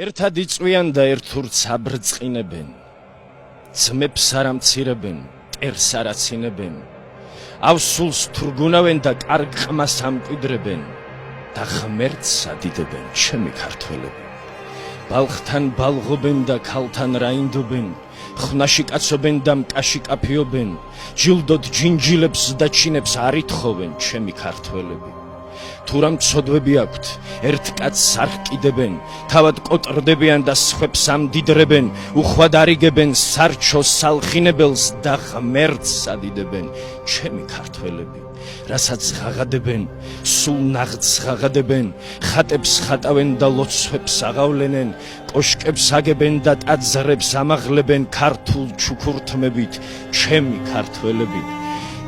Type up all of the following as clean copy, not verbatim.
ერთად იწვიან და ერთურც აბრწყინებენ, ძმებს არ ამცირებენ, მტერს არ აცინებენ, ავსულს თურგუნავენ და კარგ ყმას ამკვიდრებენ და ღმერთს ადიდებენ, ჩემი ქართველები. ბალხთან ბალღობენ და ქალთან რაინდობენ, ხვნაში კაცობენ და მკაში კაფიობენ, ჯილდოდ ჯინჯილებს და ჩინებს არ ითხოვენ, ჩემი ქართველები. თუ რამ ცოდვები აქვთ, ერთ კაცს არ ჰკიდებენ, თავად კოტრდებიან და სხვებს ამდიდრებენ, უხვად არიგებენ სარჩოს სალხინებელს და ღმერთს ადიდებენ, ჩემი ქართველები. რასაც ღაღადებენ, სულ ნაღდს ღაღადებენ, ხატებს ხატავენ და ლოცვებს აღავლენენ, კოშკებს აგებენ და ტაძრებს ამაღლებენ ქართულ ჩუქურთმებით, ჩემი ქართველები.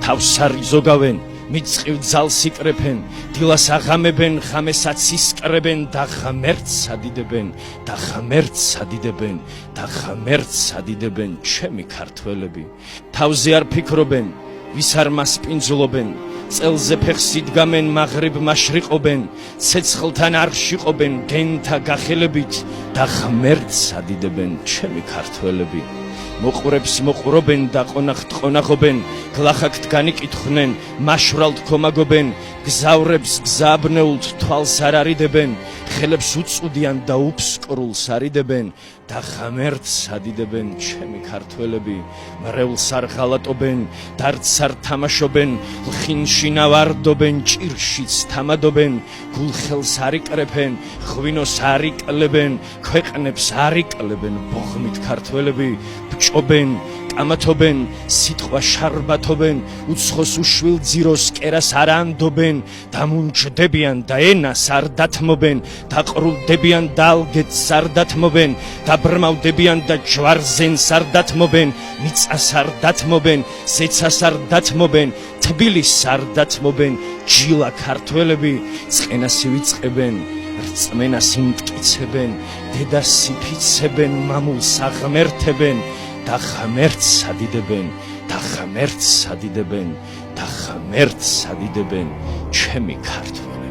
თავს არ იზოგავენ, მიწყივ ძალს იკრეფენ, დილას აღამებენ, ღამესაც ისკრებენ და ღმერთს ადიდებენ, და ღმერთს ადიდებენ, და ღმერთს ადიდებენ, ჩემი ქართველები. თავზე არ ფიქრობენ, ვის არ მასპინძლობენ, წელზე ფეხს იდგამენ, მაღრიბ მაშრიყობენ, ცეცხლთან არ შიყობენ, გენთა გახელებით და ღმერთს ადიდებენ, ჩემი ქართველები. მოყურებს მოყურობენ და ყონახთ ყონახობენ, გლახაკთ განიკითხნენ, მაშვრალთ ქომაგობენ, გზავრებს გზაბნეულთ თვალს არ არიდებენ, ხელებს უწუდიან და უფსკრულს არიდებენ და ღმერთს ადიდებენ, ჩემი ქართველები. მრევლს არ ღალატობენ, დარდს არ თამაშობენ, ლხინში ნავარდობენ, ჭირშიც თამადობენ, გულხელს არ იკრეფენ, ღვინოს არ იკლებენ, ქვეყნებს არ იკლებენ, ბოღმით ქართველები. ბჭობენ, კამათობენ, სიტყვა შარბათობენ, უცხოს უშვილ ძიროს კერას არ ანდობენ, დამუნჯდებიან და ენას არ დათმობენ, დაყრულდებიან და ალგეთს არ დათმობენ, დაბრმავდებიან და ჯვარზენს არ დათმობენ, მიწას არ დათმობენ, ზეცას არ დათმობენ, თბილისს არ დათმობენ, ჯილა ქართველები. წყენას ივიწყებენ, რწმენას იმტკიცებენ, დედას იფიცებენ, მამულს აღმერთებენ და ღმერთს ადიდებენ, და ღმერთს ადიდებენ, და ღმერთს ადიდებენ, ჩემი ქართველები.